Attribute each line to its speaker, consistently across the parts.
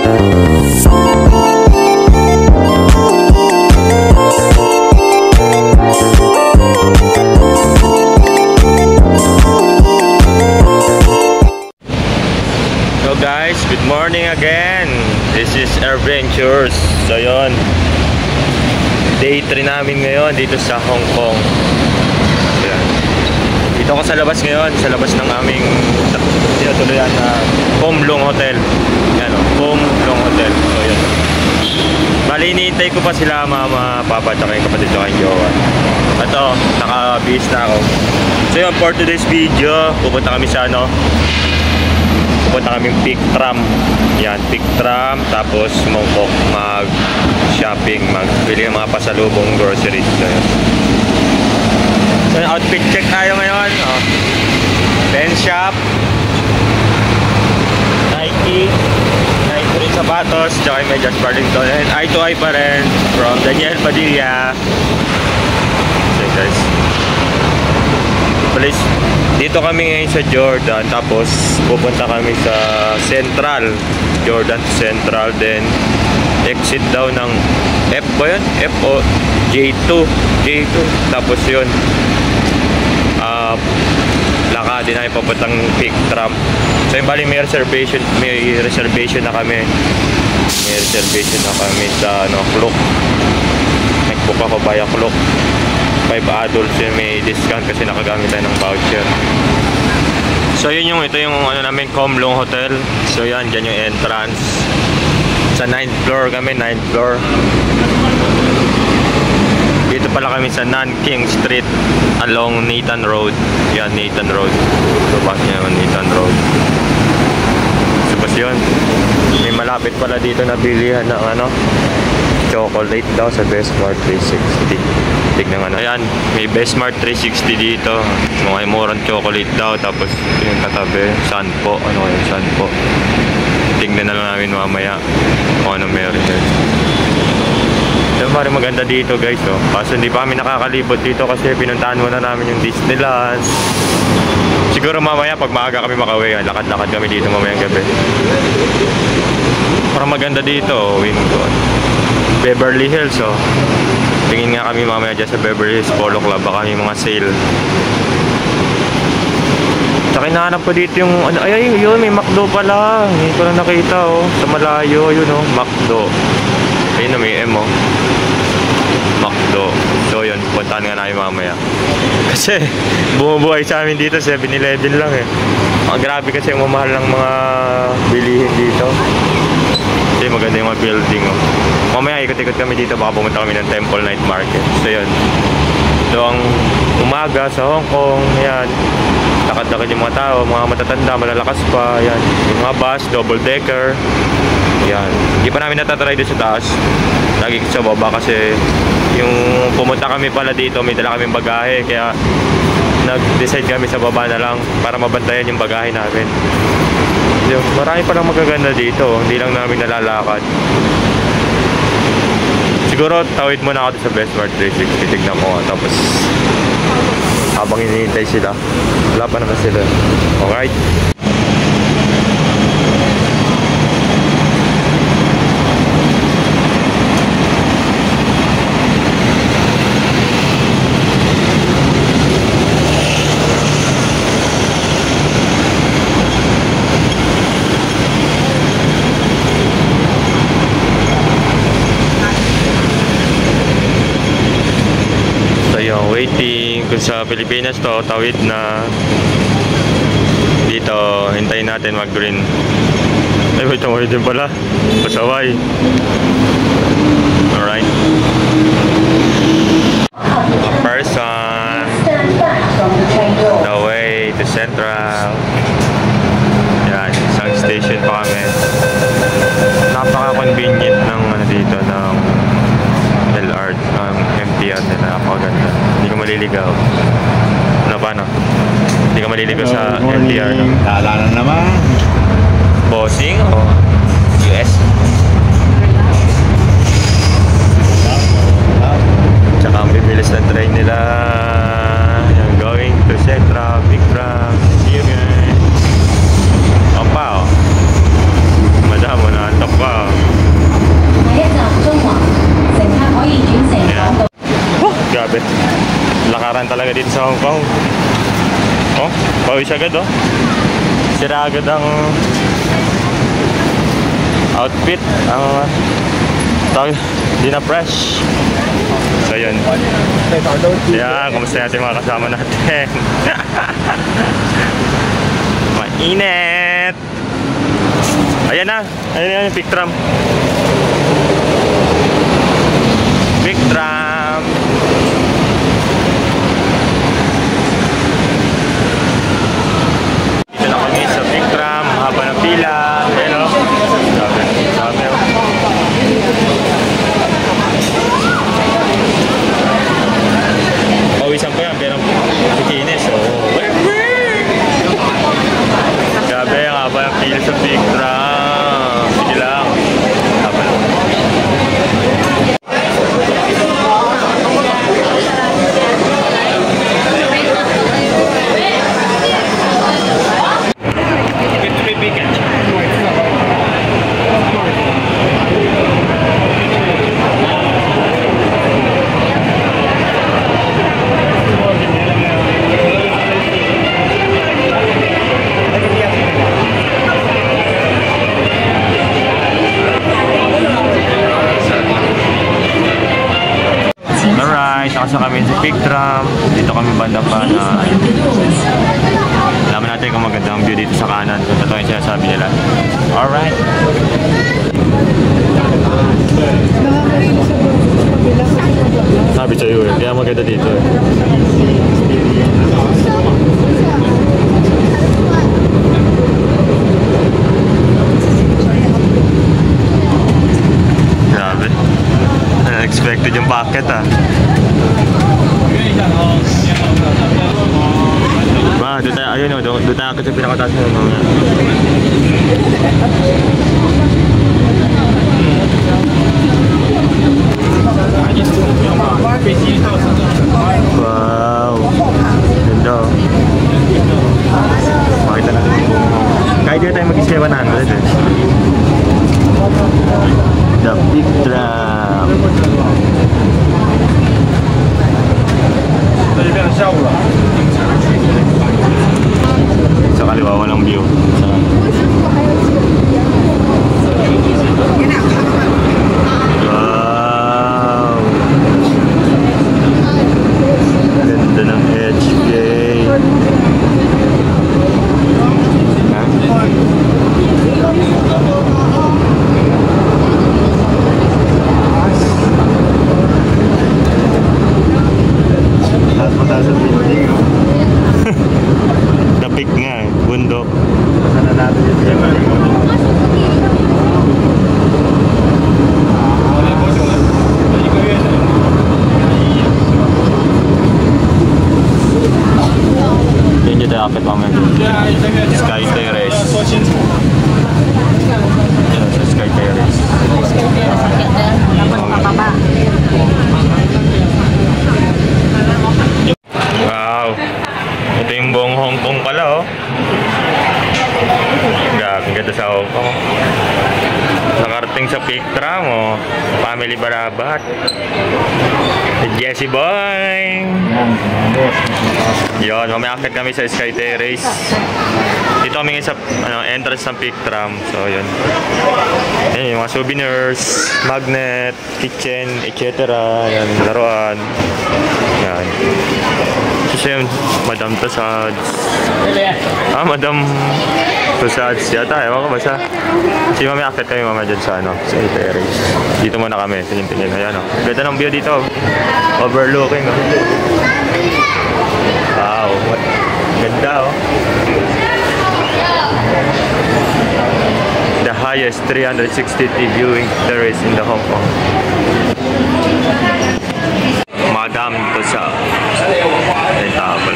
Speaker 1: So guys, good morning again. This is Adventures. So yun, day 3 namin ngayon dito sa Hong Kong. Ayan. Dito ako sa labas ngayon, sa labas ng aming tinutuluyan na Kom Long Hotel. Yan o, Kom Long Hotel. So yun, bali iniintay ko pa sila mama, papa, tsaka yung kapatid ko kay Jowa. Ito, naka-bihis na ako. So yun, for today's video, pupunta kami sa pupunta kaming Peak Tram. Yan, Peak Tram. Tapos Mongkok, mag-shopping, magbili ng mga pasalubong groceries. So outfit check tayo ngayon. Ben Shop, Nike rin sapatos, tsaka may Just Burlington. And eye to eye pa rin from Daniel Padilla. So guys, please, dito kami ngayon sa Jordan, tapos pupunta kami sa Central, Jordan Central, then exit daw ng F ba yun? F o J2, tapos yun lakad din namin papuntang Peak Tram. So yung bali may reservation na kami, sa Klook. Nag-book ako via Klook. 5 adults yun, may discount kasi nakagamit tayo ng voucher. So yun ito yung namin, Kom Long Hotel. So yan, dyan yung entrance. Sa 9th floor kami, 9th floor. Dito pala kami sa Nanking Street along Nathan Road. Yan, Nathan Road. So back niya naman Nathan Road. So bas yun, may malapit pala dito na bilihan ng chocolate daw sa Bestmart 360. Tignan nga na. Ayan, may Bestmart 360 dito. Mga murang chocolate daw. Tapos yung katabi, Sanpo. Ano yung Sanpo? Tignan na lang namin mamaya kung ano meron dyan. Yung parang maganda dito guys. Kaso hindi pa kami nakakalibot dito kasi pinuntahan muna namin yung Disneyland. Siguro mamaya pag maaga kami makauwi, lakad-lakad kami dito mamayang gabi. Parang maganda dito, Wincon. Beverly Hills, tingin nga kami mamaya dyan sa Beverly Hills Polo Club, baka may mga sale. Tsaka hinahanap ko dito yung yun, may McDo pala. Hindi ko lang nakita sa malayo, yun McDo. Ayun may M McDo. So yun, puntahan nga namin mamaya. Kasi bumubuhay sa amin dito 7-Eleven lang grabe kasi yung mamahal ng mga bilihin dito. Kasi maganda yung mga building Mamaya ikot-ikot kami dito, baka pumunta kami ng Temple Night Market. So yun, so ang umaga sa Hong Kong, yan, lakad-lakad yung mga tao, mga matatanda, malalakas pa, yan, yung mga bus, double decker. Yan, hindi pa namin natatry doon sa taas, lagi sa baba kasi yung pumunta kami pala dito, may dala kaming bagahe, kaya nag-decide kami sa baba na lang para mabantayan yung bagahe namin. Yung, marami palang magaganda dito, hindi lang namin nalalakad. Siguro tawid muna ako sa Bestmart 360, tignan ko tapos habang hinihintay sila, wala pa naman sila. Alright. Waiting kung sa Pilipinas to, tawid na dito, hintayin natin mag green. Ay, wait, tawid din pala, pasaway. Alright, a person the way to Central. Yan, isang station pa kami. Napaka-convenient ng dito ng LR, MTR nila. Napakaganda, hindi ka maliligaw. Paano? Hindi ka maliligaw sa MTR, no?
Speaker 2: Lala na naman.
Speaker 1: Bossing o US? Tsaka ang bibilis ng train nila. Yung going to Central, Big Tram. See you guys. Opa, madam, naantok pa. Kalibutan talaga dito sa Hong Kong. Oh, pawis agad oh. Sira agad ang outfit. Ang tawag, di na fresh. So yun. Yan, kumusta natin mga kasama natin? Mainit! Ayan na! Ayan na yung pick drum. Pick drum! Dito na kami sa pick drum. Haba ng pila. Ayan o. Sabi. Sabi o. Pawisan ko yan, pero bikinis. So, grabe, ang haba ng pila sa pick drum. Sige lang. Haba lang. Alright, nakasa kami sa pick drum. Dito kami banda pa na alaman natin kung maganda ang view dito sa kanan. Kung ito yung sinasabi nila. Alright. Sabi sa'yo eh, kaya maganda dito eh. Grabe. Unexpected yung packet ah. Doon tayo, ayun o, doon tayo kasi pinakataas mo mga. Wow, ganda o. Makita natin yung buong. Kahit dito tayo mag-iskewa 100 eh. The pick drum. Sa kaliwa walang view. Wow. Ganda ng HK. Napik nga eh, bundok. Sana natin yung yan yung dapat mamaya. Sky Terrace. Yan sa Sky Terrace. Wow. Ito yung buong Hong Kong pala oh. Ang ganda sa Hong Kong. Nakarating sa pick drum oh. Family Barabat. Jesse Boy. Yun, mamaya akit kami sa Sky Terrace. Dito kami sa entrance ng pick drum. So yun. Yan yung mga souvenirs, magnet, kitchen, etc. Yan, laruan. Yan. Kasi yun, Madam Tussauds. Madam Tussauds yata. Ewan ko basta. Kasi mamaya akit kami mamaya dyan sa Sky Terrace. Dito muna kami. Tingin-tingin. Ayan o. Ganda ng view dito. Overlooking o. Wow. Ganda o. The highest 360 viewing terrace in the Hong Kong. Madam Tussauds. Ay, tapal.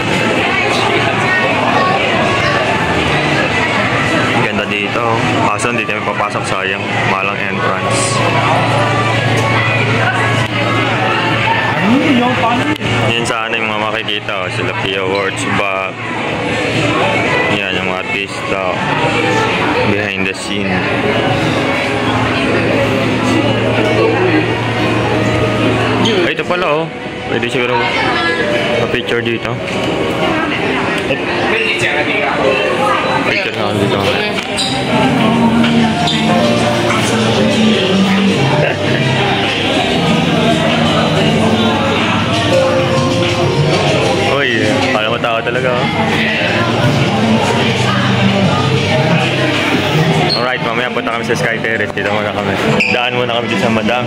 Speaker 1: Ganda dito. Kaso hindi kami papasok, sayang. Malang entrance. Yan sana yung mga makikita. Sila P Awards back. Yan yung mga artista. Behind the scene. Ay, ito pala oh. Pwede siguro ma-picture dito. Picture na ako dito. Uy, pala mo tao talaga. Alright, mamaya punta kami sa Sky Terrace. Dito muna kami. Daan muna kami dito sa Madam.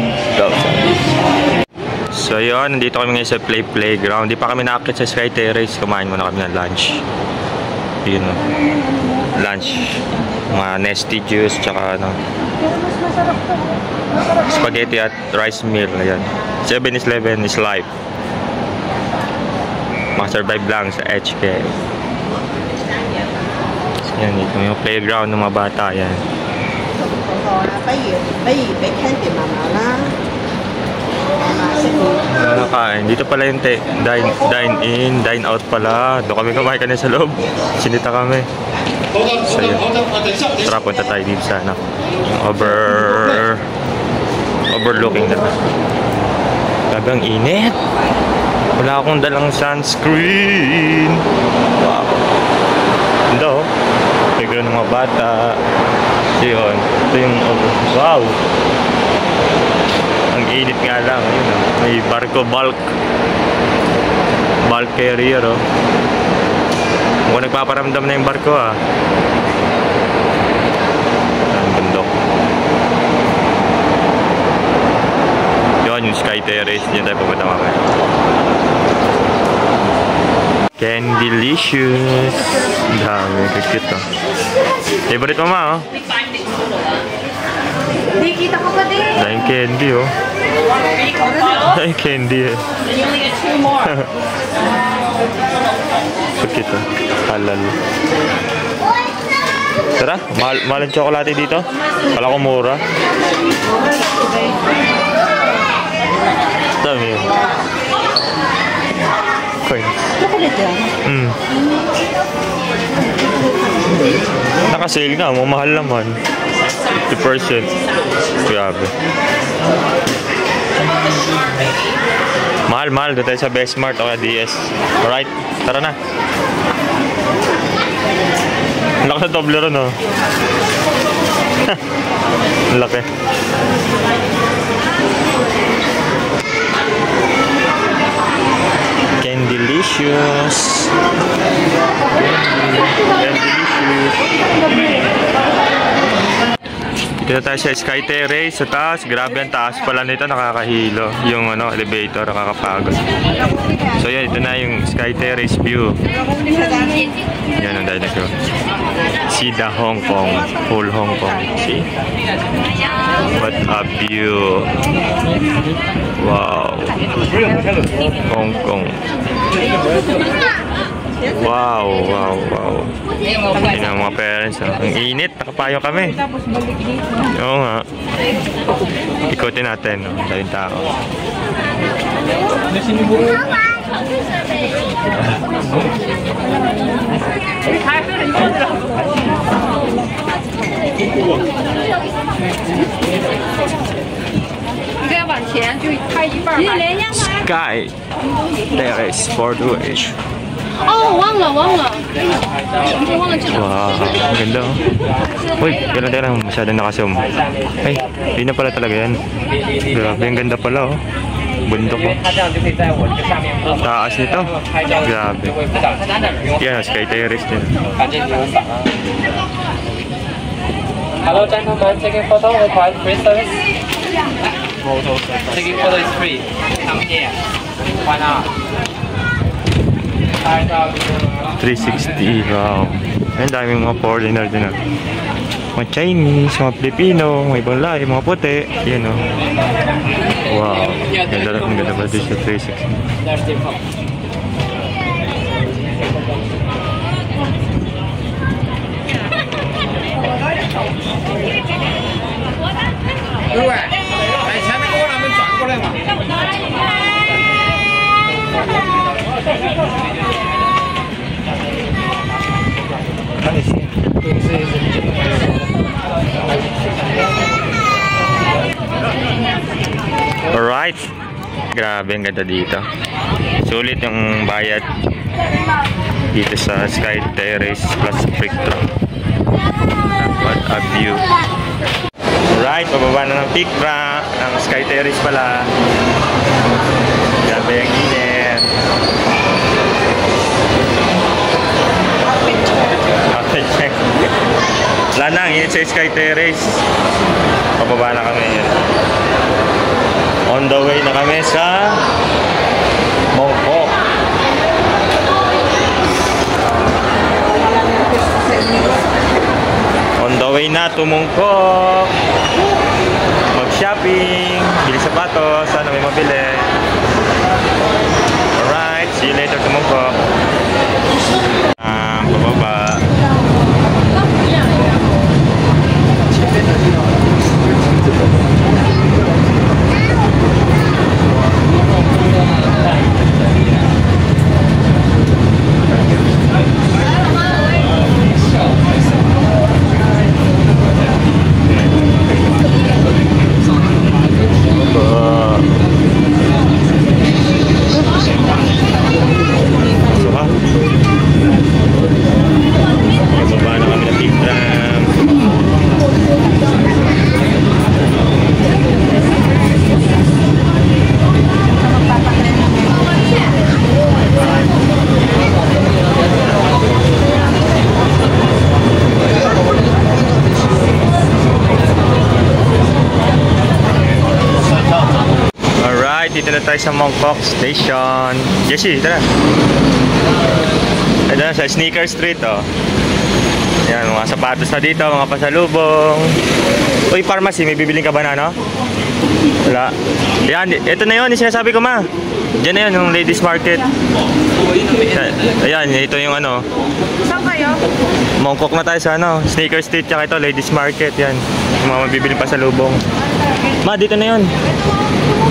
Speaker 1: So yun, nandito kami ngayon sa playground. Di pa kami nakakit sa Sky Terrace. Kumain muna kami ng lunch. Yun o. Lunch. Mga Nesty juice, tsaka ano, spaghetti at rice meal. Ayan. 7-Eleven is life. Survive lang sa HK. So, yan, ito yung playground ng mga bata. Yan. Nakain. Dito pala yung dine in, dine out pala. Doon kami kumain kanina sa loob. Sinita kami. So yun. Tara, punta tayo dito sa ano, overlooking na. Grabe ang init. Wala akong dalang sunscreen. Wow. Ganda oh. Playground ng mga bata. Yun. Ito yung wow. Ang init nga lang. Yun, oh. May barko bulk carrier oh. Mukhang nagpaparamdam na yung barko ah. Ang bundok. Yun yung Sky Terrace. Diyan tayo pupunta mamaya. Candylicious. Ang dami. Cute oh. Favorite mo ma oh.
Speaker 2: Hindi, kita ko pa din.
Speaker 1: Dahil candy oh. Dahil candy eh. Cute oh. Halal. Tara, mahal ang tsokolate dito. Kala ko mura. Dami yun. Coins. Naka-sale nga, mahal naman. 50%. Grabe. Mahal. Doon tayo sa Best Mart o DS. Alright, tara na. Ang laki sa Toblerone oh. Ang laki. Candylicious. Dito tayo sa Sky Terrace sa taas. Grabe ang taas pala nito, nakakahilo. Yung ano, elevator, nakakapagod. So yan, ito na yung Sky Terrace view. Yan ang dahil na ko. See the Hong Kong. Full Hong Kong. See? What a view. Wow. Hong Kong. Wow. Yun ang mga parents. Oh. Ang init. Nakapayo kami. Oo nga. Ikutin natin. Oh. Daming tao. Sky Terrace for 2H.
Speaker 2: Oh, 忘了。忘了这个。
Speaker 1: Wow, ang ganda oh. Uy, gano'n tayo lang masyadong nakazoom. Ay, hindi na pala talaga yan. Grabe, ang ganda pala oh. Bundok oh. Taas nito. Grabe. Yan, Sky Terrace din.
Speaker 3: Hello gentlemen, taking photo required free service. Taking photo is free. Come here. Why not?
Speaker 1: 360, wow. Ang daming mga foreigner din ah. Mga Chinese, mga Pilipino, mga ibang lahi, mga puti. Yan oh. Wow. Ang ganda ba dito sa 360? Alright. Grabe, ang ganda dito. Sulit yung bayad dito sa Sky Terrace plus Fricto. What a view. Alright, pababa na ng peak bra ng Sky Terrace pala. Grabe ang init. Outfit check. Wala na, ang init sa Sky Terrace. Pababa na kami yun. On the way na kami sa Mongkok. On the way na to Mongkok. Mag-shopping, bili sapatos, sana may mabili. Alright, see you later to Mongkok. Pababa. Dito na tayo sa Mongkok Station. Jessie, tara. Ito na sa Sneaker Street, oh. Ayan, mga sapatos na dito, mga pasalubong. Uy, pharmacy, may bibiling ka ba na, no? Wala. Ayan, ito na yun, yung sinasabi ko, ma. Diyan na yun, yung ladies market. Ayan, ito yung ano.
Speaker 2: Saan kayo?
Speaker 1: Mongkok na tayo sa ano, Sneaker Street, tsaka ito, ladies market. Yan, yung mga mabibiling pasalubong. Ma, dito na yun.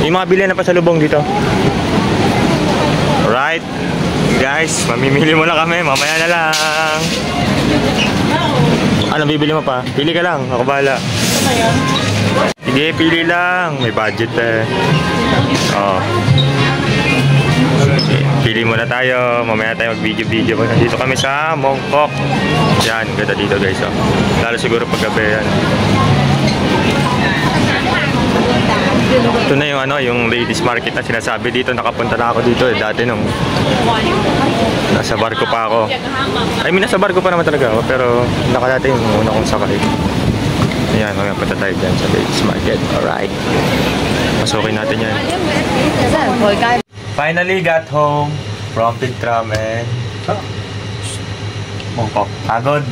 Speaker 1: Yung mga bilhin na pasalubong dito. Alright, guys, mamimili muna kami. Mamaya na lang. Anong bibili mo pa? Pili ka lang, ako bahala. Sige, pili lang. May budget eh. Oh. Okay, pili muna tayo. Mamaya tayo mag-video-video. Dito kami sa Mongkok. Yan, ganda dito guys. Oh. Lalo siguro paggabi yan. Ito na yung ano, yung ladies market na sinasabi dito. Nakapunta na ako dito eh. Dati nung nasa barko pa ako. I mean, nasa barko pa naman talaga ako. Pero nakadati yung una kong sakay. Ayan, mamaya punta tayo dyan sa ladies market. Alright. Pasukin natin yan. Finally got home from Piltram and Mongkok. Pagod.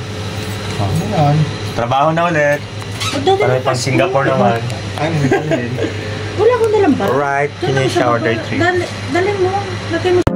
Speaker 1: Trabaho na ulit. Parang pang Singapore naman.
Speaker 2: Wala ko na lang ba?
Speaker 1: Alright, finish our day 3.
Speaker 2: Dali mo. Lagay mo.